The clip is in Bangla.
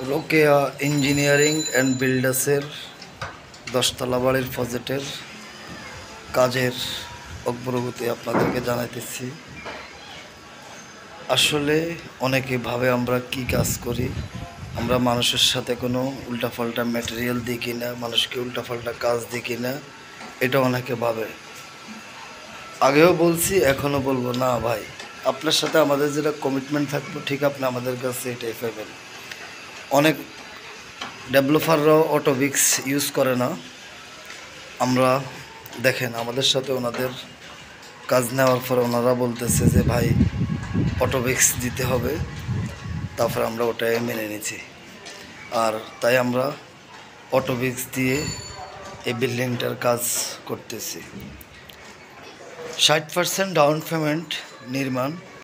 রোকেয়া ইঞ্জিনিয়ারিং অ্যান্ড বিল্ডার্সের 10তলা বাড়ির প্রজেক্টের কাজের অগ্রগতি আপনাদেরকে জানাইতেছি। আসলে অনেকে ভাবে আমরা কি কাজ করি, আমরা মানুষের সাথে কোনো উল্টাপাল্টা ম্যাটেরিয়াল দিই কিনা, মানুষকে উল্টাপাল্টা কাজ দিই কিনা, এটা অনেকে ভাবে। আগেও বলছি, এখনও বলবো, না ভাই, আপনার সাথে আমাদের যেটা কমিটমেন্ট থাকবো ঠিক আপনি আমাদের কাছে এটাই পাবেন। অনেক ডেভেলপাররাও অটোবিক্স ইউজ করে না। আমরা দেখেন আমাদের সাথে ওনাদের কাজ নেওয়ার পর ওনারা বলতেছে যে ভাই অটোবিক্স দিতে হবে, তারপর আমরা ওটাই মেনে নিছি। আর তাই আমরা অটোবিক্স দিয়ে এই বিল্ডিংটার কাজ করতেছি। 60% ডাউন পেমেন্ট নির্মাণ